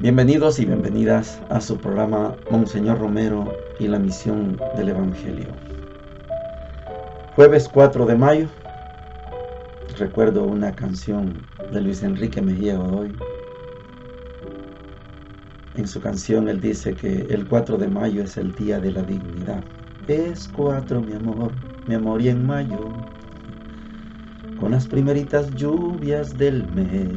Bienvenidos y bienvenidas a su programa Monseñor Romero y la misión del Evangelio. Jueves 4 de mayo, recuerdo una canción de Luis Enrique Mejía Godoy. En su canción él dice que el 4 de mayo es el día de la dignidad. Es 4, mi amor, y en mayo, con las primeritas lluvias del mes,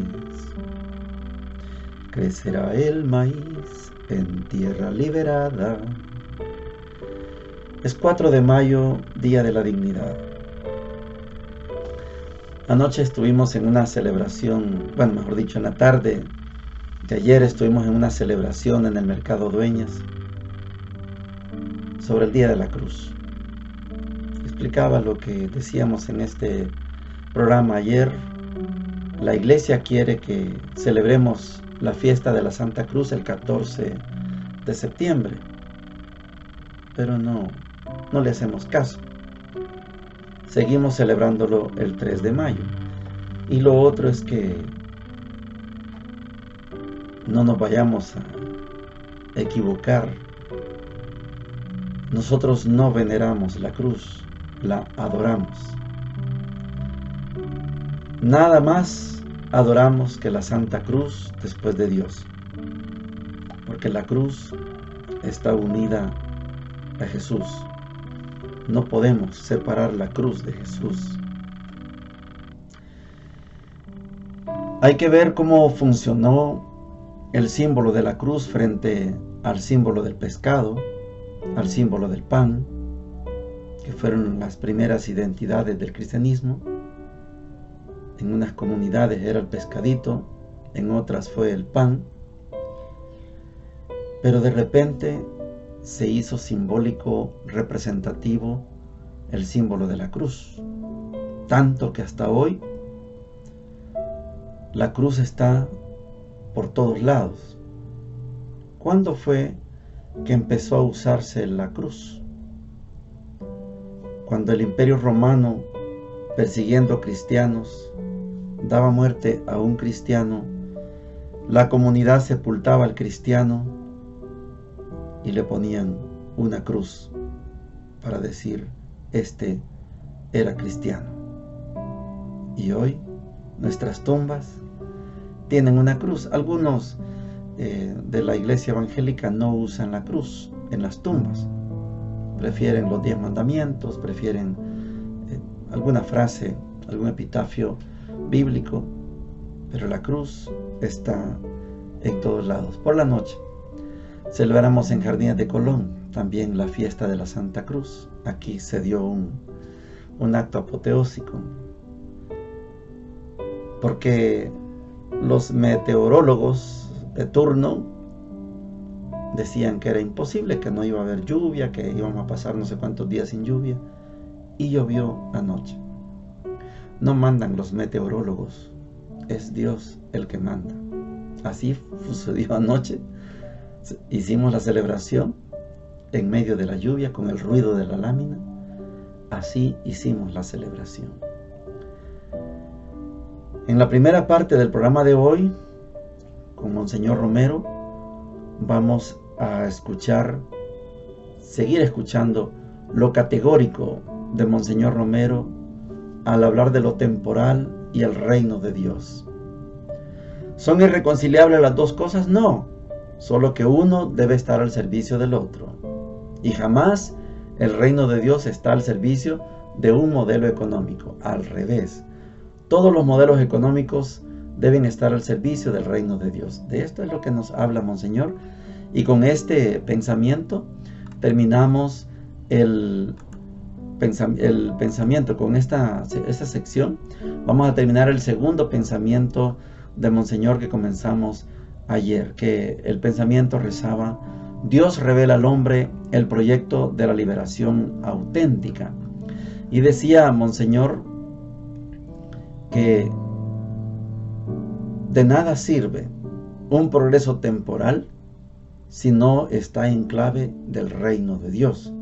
crecerá el maíz en tierra liberada. Es 4 de mayo, día de la dignidad. Anoche estuvimos en una celebración, en la tarde de ayer estuvimos en una celebración en el Mercado Dueñas sobre el Día de la Cruz. Explicaba lo que decíamos en este programa ayer. La Iglesia quiere que celebremos la fiesta de la Santa Cruz el 14 de septiembre, pero no le hacemos caso. Seguimos celebrándolo el 3 de mayo. Y lo otro es que no nos vayamos a equivocar. Nosotros no veneramos la cruz, la adoramos. Nada más adoramos que la Santa Cruz después de Dios, porque la cruz está unida a Jesús. No podemos separar la cruz de Jesús. Hay que ver cómo funcionó el símbolo de la cruz frente al símbolo del pescado, al símbolo del pan, que fueron las primeras identidades del cristianismo. En unas comunidades era el pescadito, en otras fue el pan, pero de repente se hizo simbólico, representativo, el símbolo de la cruz, tanto que hasta hoy la cruz está por todos lados. ¿Cuándo fue que empezó a usarse la cruz? Cuando el Imperio Romano, persiguiendo cristianos, daba muerte a un cristiano, la comunidad sepultaba al cristiano y le ponían una cruz para decir, este era cristiano. Y hoy nuestras tumbas tienen una cruz. Algunos de la iglesia evangélica no usan la cruz en las tumbas. Prefieren los 10 mandamientos, prefieren alguna frase, algún epitafio bíblico, pero la cruz está en todos lados. Por la noche celebramos en Jardines de Colón también la fiesta de la Santa Cruz. Aquí se dio un acto apoteósico, porque los meteorólogos de turno decían que era imposible, que no iba a haber lluvia, que íbamos a pasar no sé cuántos días sin lluvia, y llovió anoche. No mandan los meteorólogos, es Dios el que manda. Así sucedió anoche. Hicimos la celebración en medio de la lluvia con el ruido de la lámina. Así hicimos la celebración. En la primera parte del programa de hoy, con Monseñor Romero, vamos a seguir escuchando lo categórico de Monseñor Romero al hablar de lo temporal y el reino de Dios. ¿Son irreconciliables las dos cosas? No, solo que uno debe estar al servicio del otro. Y jamás el reino de Dios está al servicio de un modelo económico. Al revés, todos los modelos económicos deben estar al servicio del reino de Dios. De esto es lo que nos habla Monseñor. Y con este pensamiento terminamos el pensamiento. Con esta sección vamos a terminar el segundo pensamiento de Monseñor que comenzamos ayer, que el pensamiento rezaba: Dios revela al hombre el proyecto de la liberación auténtica. Y decía Monseñor que de nada sirve un progreso temporal si no está en clave del reino de Dios.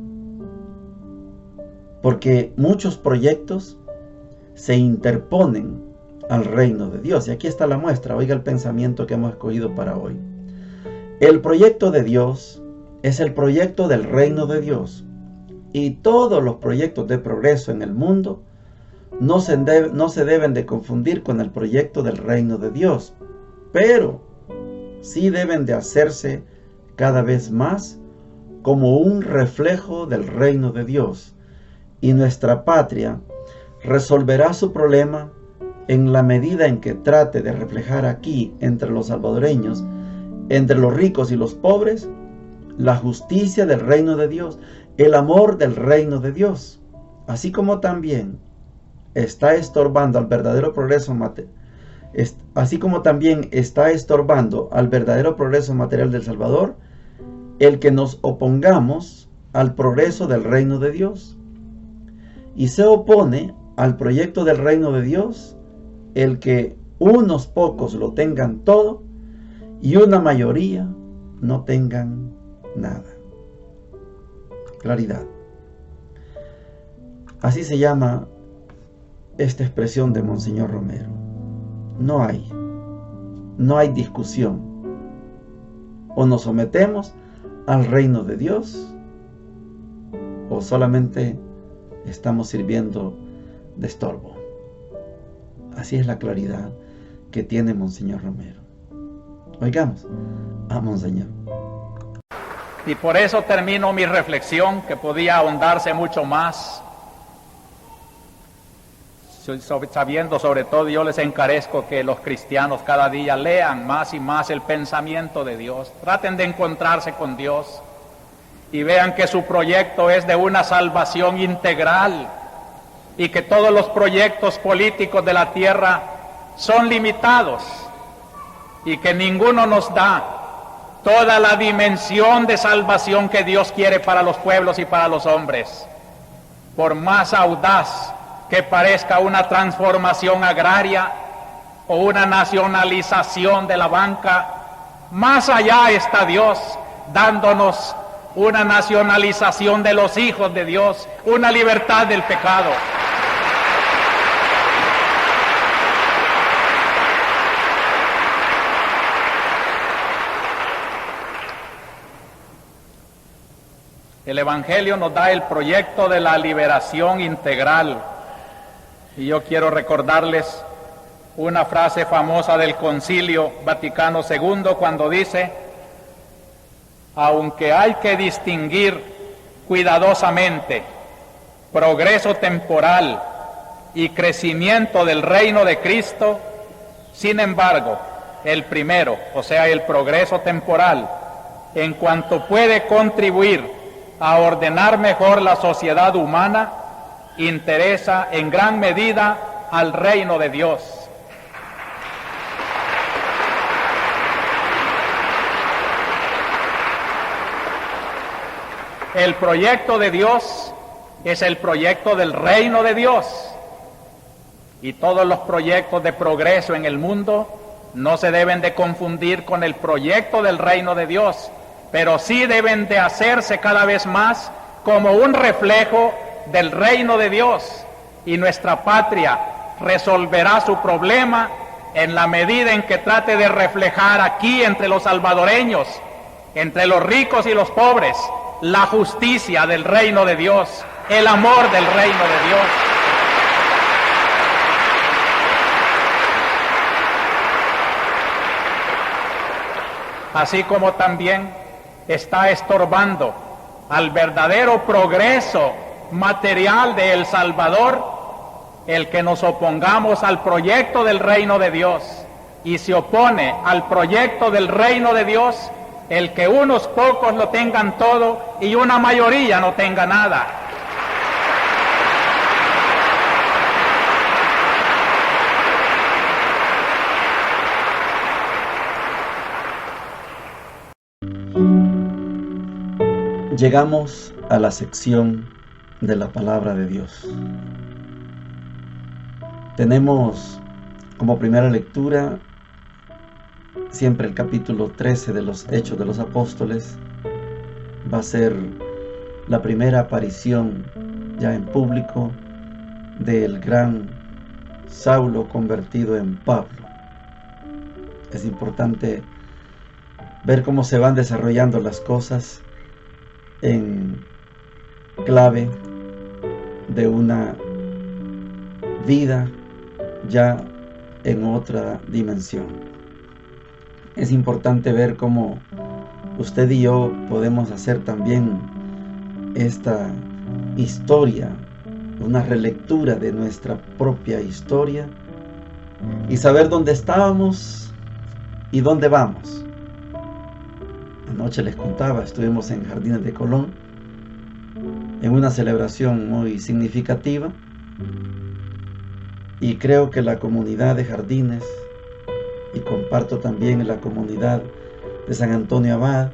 Porque muchos proyectos se interponen al reino de Dios. Y aquí está la muestra. Oiga el pensamiento que hemos escogido para hoy. El proyecto de Dios es el proyecto del reino de Dios. Y todos los proyectos de progreso en el mundo no se deben de confundir con el proyecto del reino de Dios. Pero sí deben de hacerse cada vez más como un reflejo del reino de Dios. Y nuestra patria resolverá su problema en la medida en que trate de reflejar aquí, entre los salvadoreños, entre los ricos y los pobres, la justicia del reino de Dios, el amor del reino de Dios, así como también está estorbando al verdadero progreso material del Salvador, el que nos opongamos al progreso del reino de Dios. Y se opone al proyecto del reino de Dios el que unos pocos lo tengan todo y una mayoría no tengan nada. Claridad. Así se llama esta expresión de Monseñor Romero. No hay discusión. O nos sometemos al reino de Dios o solamente estamos sirviendo de estorbo. Así es la claridad que tiene Monseñor Romero. Oigamos a Monseñor. Y por eso termino mi reflexión, que podía ahondarse mucho más, sabiendo sobre todo, yo les encarezco que los cristianos cada día lean más y más el pensamiento de Dios, traten de encontrarse con Dios y vean que su proyecto es de una salvación integral y que todos los proyectos políticos de la tierra son limitados y que ninguno nos da toda la dimensión de salvación que Dios quiere para los pueblos y para los hombres. Por más audaz que parezca una transformación agraria o una nacionalización de la banca, más allá está Dios dándonos una nacionalización de los hijos de Dios, una libertad del pecado. El Evangelio nos da el proyecto de la liberación integral. Y yo quiero recordarles una frase famosa del Concilio Vaticano II cuando dice: aunque hay que distinguir cuidadosamente progreso temporal y crecimiento del reino de Cristo, sin embargo, el primero, o sea, el progreso temporal, en cuanto puede contribuir a ordenar mejor la sociedad humana, interesa en gran medida al reino de Dios. El proyecto de Dios es el proyecto del reino de Dios. Y todos los proyectos de progreso en el mundo no se deben de confundir con el proyecto del reino de Dios, pero sí deben de hacerse cada vez más como un reflejo del reino de Dios. Y nuestra patria resolverá su problema en la medida en que trate de reflejar aquí entre los salvadoreños, entre los ricos y los pobres, la justicia del reino de Dios, el amor del reino de Dios. Así como también está estorbando al verdadero progreso material de El Salvador el que nos opongamos al proyecto del reino de Dios, y se opone al proyecto del reino de Dios el que unos pocos lo tengan todo y una mayoría no tenga nada. Llegamos a la sección de la palabra de Dios. Tenemos como primera lectura siempre el capítulo 13 de los Hechos de los Apóstoles. Va a ser la primera aparición ya en público del gran Saulo convertido en Pablo. Es importante ver cómo se van desarrollando las cosas en clave de una vida ya en otra dimensión. Es importante ver cómo usted y yo podemos hacer también esta historia, una relectura de nuestra propia historia y saber dónde estábamos y dónde vamos. Anoche les contaba, estuvimos en Jardines de Colón en una celebración muy significativa y creo que la comunidad de Jardines, y comparto también en la comunidad de San Antonio Abad,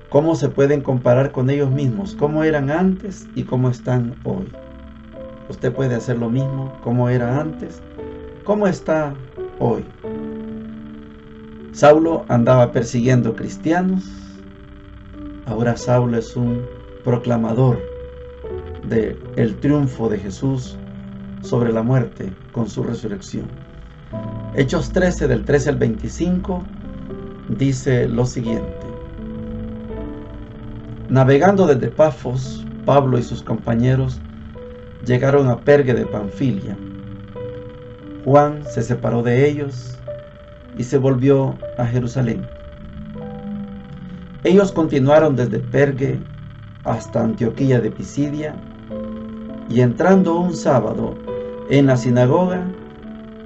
cómo se pueden comparar con ellos mismos, cómo eran antes y cómo están hoy. Usted puede hacer lo mismo, cómo era antes, cómo está hoy. Saulo andaba persiguiendo cristianos, ahora Saulo es un proclamador del triunfo de Jesús sobre la muerte con su resurrección. Hechos 13, del 13 al 25, dice lo siguiente: navegando desde Pafos, Pablo y sus compañeros llegaron a Perge de Panfilia. Juan se separó de ellos y se volvió a Jerusalén. Ellos continuaron desde Perge hasta Antioquía de Pisidia, y entrando un sábado en la sinagoga,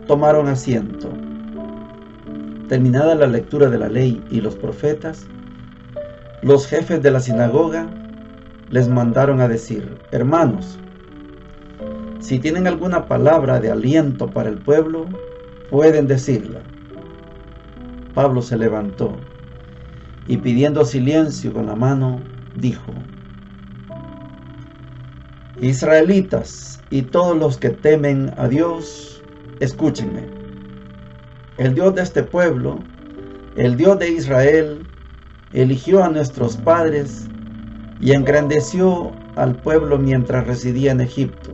tomaron asiento. Terminada la lectura de la ley y los profetas, los jefes de la sinagoga les mandaron a decir: hermanos, si tienen alguna palabra de aliento para el pueblo, pueden decirla. Pablo se levantó y, pidiendo silencio con la mano, dijo: israelitas y todos los que temen a Dios, escúchenme. El Dios de este pueblo, el Dios de Israel, eligió a nuestros padres y engrandeció al pueblo mientras residía en Egipto.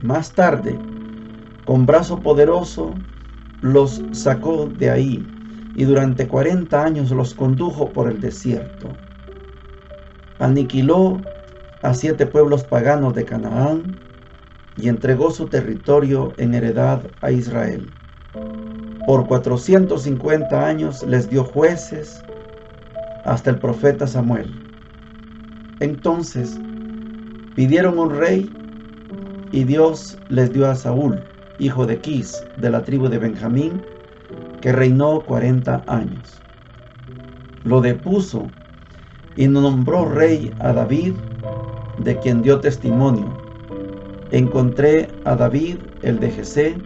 Más tarde, con brazo poderoso, los sacó de ahí y durante 40 años los condujo por el desierto. Aniquiló a 7 pueblos paganos de Canaán y entregó su territorio en heredad a Israel. Por 450 años les dio jueces hasta el profeta Samuel. Entonces pidieron un rey y Dios les dio a Saúl, hijo de Quis, de la tribu de Benjamín, que reinó 40 años. Lo depuso y nombró rey a David, de quien dio testimonio: encontré a David, el de Jesé,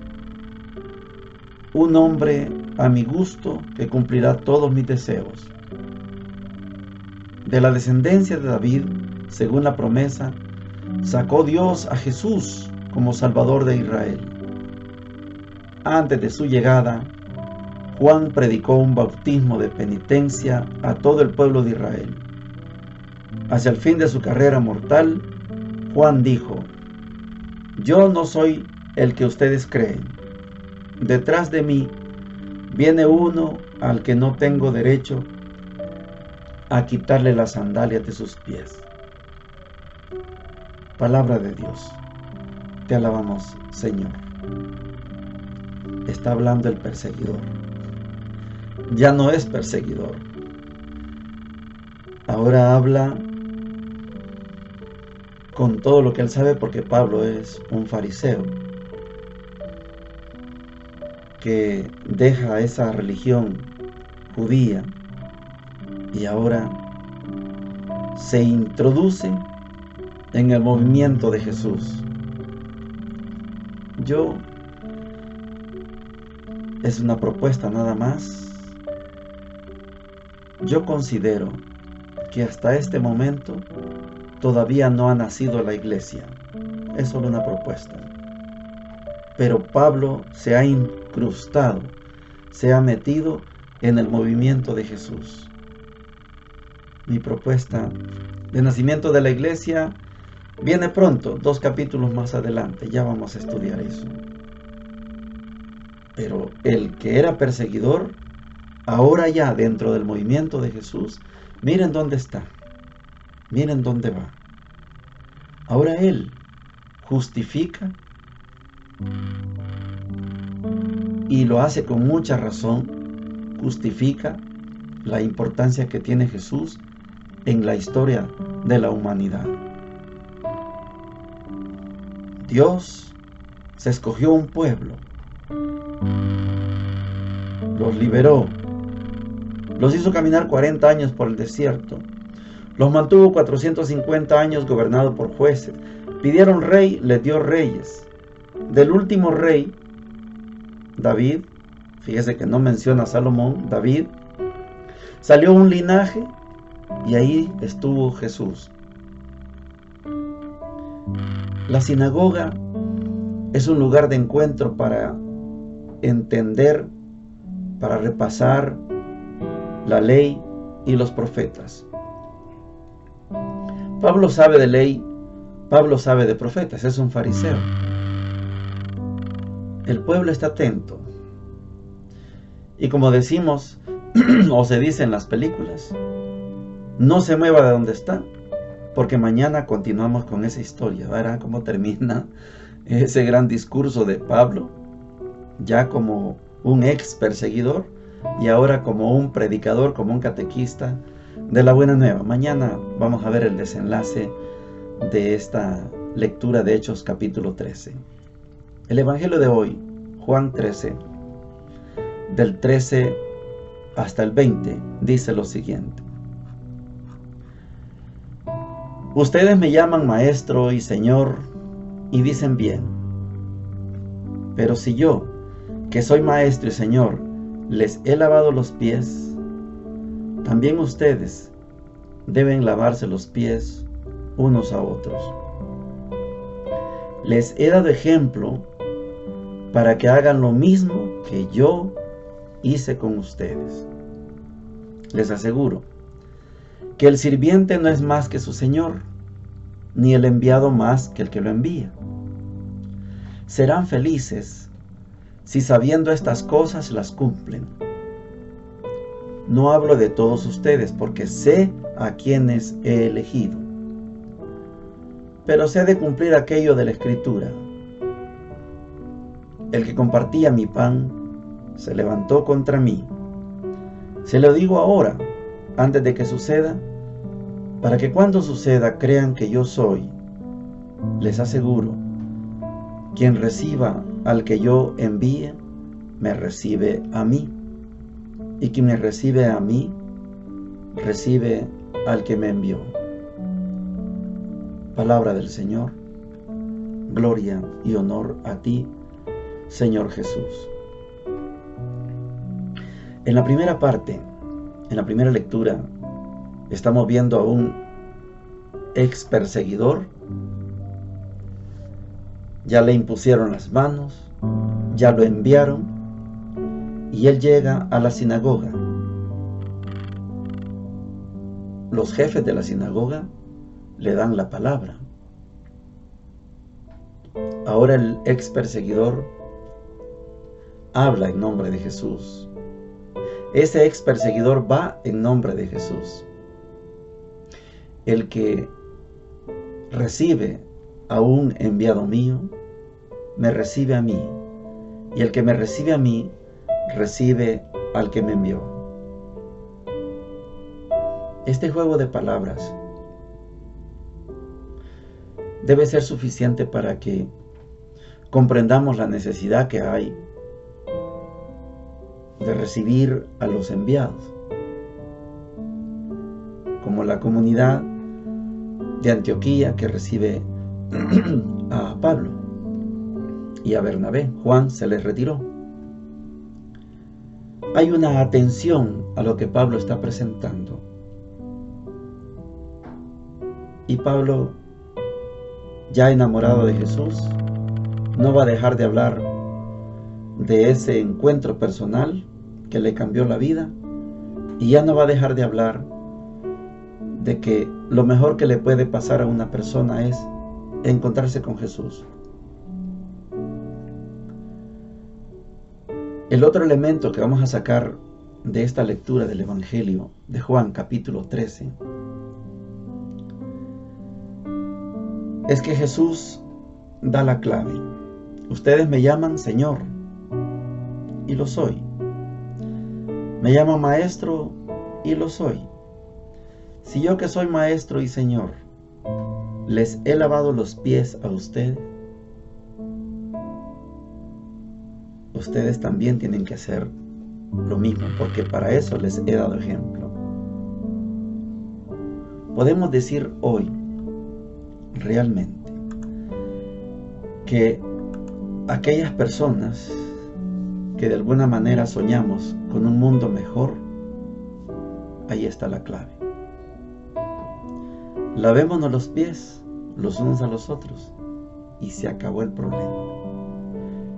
un hombre a mi gusto que cumplirá todos mis deseos. De la descendencia de David, según la promesa, sacó Dios a Jesús como Salvador de Israel. Antes de su llegada, Juan predicó un bautismo de penitencia a todo el pueblo de Israel. Hacia el fin de su carrera mortal, Juan dijo: yo no soy el que ustedes creen. Detrás de mí viene uno al que no tengo derecho a quitarle las sandalias de sus pies. Palabra de Dios. Te alabamos, Señor. Está hablando el perseguidor. Ya no es perseguidor. Ahora habla con todo lo que él sabe, porque Pablo es un fariseo que deja esa religión judía y ahora se introduce en el movimiento de Jesús. Es una propuesta nada más. Yo considero que hasta este momento todavía no ha nacido la iglesia. Es solo una propuesta. Pero Pablo se ha incrustado, se ha metido en el movimiento de Jesús. Mi propuesta de nacimiento de la iglesia viene pronto, 2 capítulos más adelante, ya vamos a estudiar eso. Pero el que era perseguidor ahora ya dentro del movimiento de Jesús, miren dónde está, miren dónde va. Ahora Él justifica y lo hace con mucha razón, justifica la importancia que tiene Jesús en la historia de la humanidad. Dios se escogió un pueblo, los liberó, los hizo caminar 40 años por el desierto, los mantuvo 450 años gobernado por jueces, pidieron rey, les dio reyes. Del último rey, David, fíjese que no menciona a Salomón, David, salió un linaje y ahí estuvo Jesús. La sinagoga es un lugar de encuentro para entender, para repasar la ley y los profetas. Pablo sabe de ley, Pablo sabe de profetas, es un fariseo. El pueblo está atento. Y como decimos, o se dice en las películas, no se mueva de donde está, porque mañana continuamos con esa historia. Verán cómo termina ese gran discurso de Pablo, ya como un ex perseguidor y ahora como un predicador, como un catequista de la buena nueva. Mañana vamos a ver el desenlace de esta lectura de Hechos capítulo 13. El evangelio de hoy, Juan 13, del 13 hasta el 20, dice lo siguiente: ustedes me llaman maestro y señor y dicen bien, pero si yo, que soy maestro y señor, les he lavado los pies, también ustedes deben lavarse los pies unos a otros. Les he dado ejemplo para que hagan lo mismo que yo hice con ustedes. Les aseguro que el sirviente no es más que su señor, ni el enviado más que el que lo envía. Serán felices si sabiendo estas cosas las cumplen. No hablo de todos ustedes porque sé a quienes he elegido, pero sé de cumplir aquello de la Escritura: el que compartía mi pan se levantó contra mí. Se lo digo ahora, antes de que suceda, para que cuando suceda crean que yo soy. Les aseguro, quien reciba al que yo envíe, me recibe a mí, y quien me recibe a mí, recibe al que me envió. Palabra del Señor. Gloria y honor a ti, Señor Jesús. En la primera parte, en la primera lectura, estamos viendo a un ex perseguidor. Ya le impusieron las manos, ya lo enviaron, y él llega a la sinagoga. Los jefes de la sinagoga le dan la palabra. Ahora el ex perseguidor habla en nombre de Jesús. Ese ex perseguidor va en nombre de Jesús. El que recibe a un enviado mío, me recibe a mí. Y el que me recibe a mí, recibe al que me envió. Este juego de palabras debe ser suficiente para que comprendamos la necesidad que hay de recibir a los enviados, como la comunidad de Antioquía que recibe a Pablo y a Bernabé. Juan se les retiró. Hay una atención a lo que Pablo está presentando, y Pablo, ya enamorado de Jesús, no va a dejar de hablar de ese encuentro personal que le cambió la vida, y ya no va a dejar de hablar de que lo mejor que le puede pasar a una persona es encontrarse con Jesús. El otro elemento que vamos a sacar de esta lectura del Evangelio de Juan capítulo 13 es que Jesús da la clave. Ustedes me llaman Señor, y lo soy. Me llaman Maestro, y lo soy. Si yo, que soy Maestro y Señor, les he lavado los pies a ustedes, ustedes también tienen que hacer lo mismo, porque para eso les he dado ejemplo. Podemos decir hoy, realmente, que aquellas personas que de alguna manera soñamos con un mundo mejor, ahí está la clave. Lavémonos los pies los unos a los otros y se acabó el problema.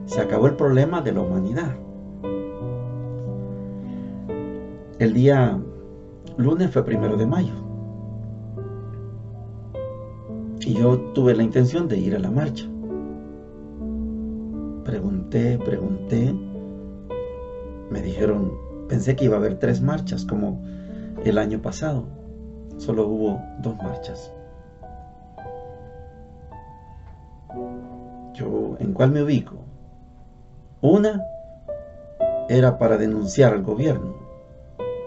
Se acabó el problema de la humanidad. El día lunes fue 1 de mayo y yo tuve la intención de ir a la marcha. Pregunté, me dijeron, pensé que iba a haber 3 marchas como el año pasado. Solo hubo 2 marchas. Yo, ¿en cuál me ubico? Una era para denunciar al gobierno,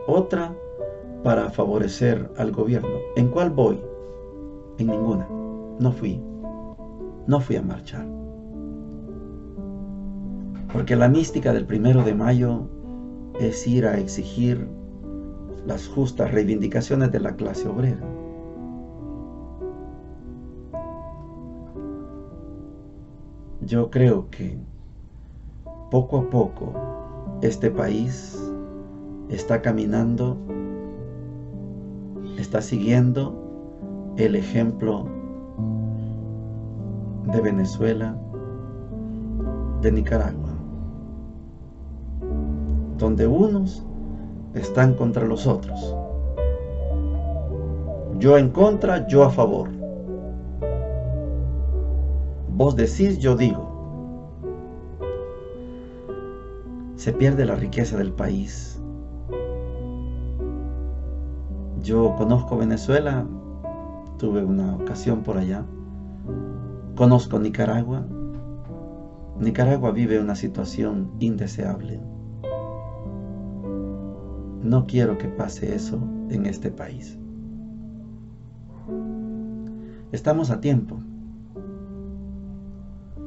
otra para favorecer al gobierno. ¿En cuál voy? En ninguna. No fui a marchar. Porque la mística del 1 de mayo es ir a exigir las justas reivindicaciones de la clase obrera. Yo creo que poco a poco este país está caminando, está siguiendo el ejemplo de Venezuela, de Nicaragua, donde unos están contra los otros. Yo en contra, yo a favor. Vos decís, yo digo. Se pierde la riqueza del país. Yo conozco Venezuela, tuve una ocasión por allá. Conozco Nicaragua. Nicaragua vive una situación indeseable. No quiero que pase eso en este país. Estamos a tiempo,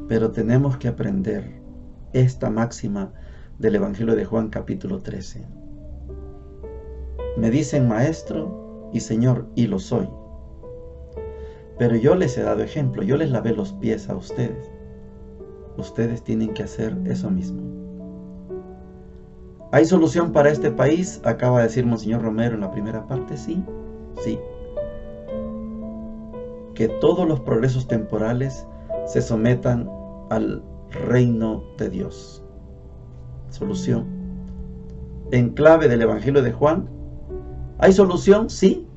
pero tenemos que aprender esta máxima del Evangelio de Juan capítulo 13. Me dicen Maestro y Señor, y lo soy. Pero yo les he dado ejemplo, yo les lavé los pies a ustedes. Ustedes tienen que hacer eso mismo. ¿Hay solución para este país? Acaba de decir Monseñor Romero en la primera parte. Sí. Que todos los progresos temporales se sometan al reino de Dios. Solución. En clave del Evangelio de Juan, ¿hay solución? Sí.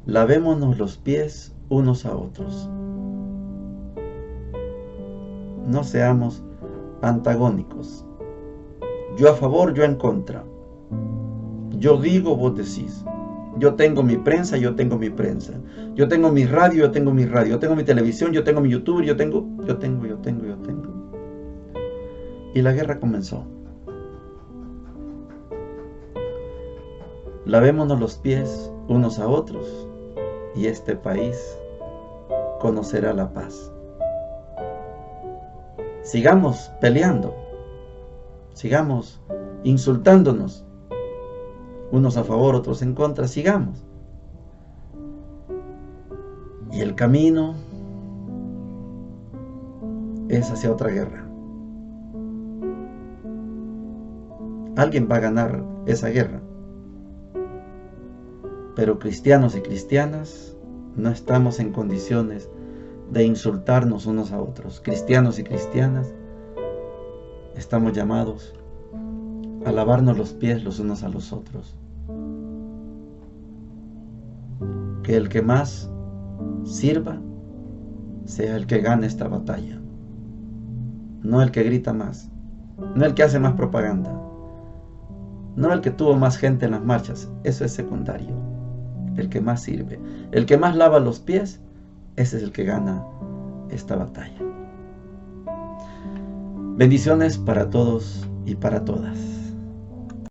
Lavémonos los pies unos a otros. No seamos antagónicos. Yo a favor, yo en contra. Yo digo, vos decís. Yo tengo mi prensa, yo tengo mi prensa. Yo tengo mi radio, yo tengo mi radio. Yo tengo mi televisión, yo tengo mi YouTube, yo tengo. Y la guerra comenzó. Lavémonos los pies unos a otros y este país conocerá la paz. Sigamos peleando. Sigamos insultándonos, unos a favor, otros en contra, sigamos. Y el camino es hacia otra guerra. Alguien va a ganar esa guerra. Pero cristianos y cristianas no estamos en condiciones de insultarnos unos a otros. Cristianos y cristianas estamos llamados a lavarnos los pies los unos a los otros. Que el que más sirva sea el que gane esta batalla, no el que grita más, no el que hace más propaganda, no el que tuvo más gente en las marchas, eso es secundario. El que más sirve, el que más lava los pies, ese es el que gana esta batalla. Bendiciones para todos y para todas.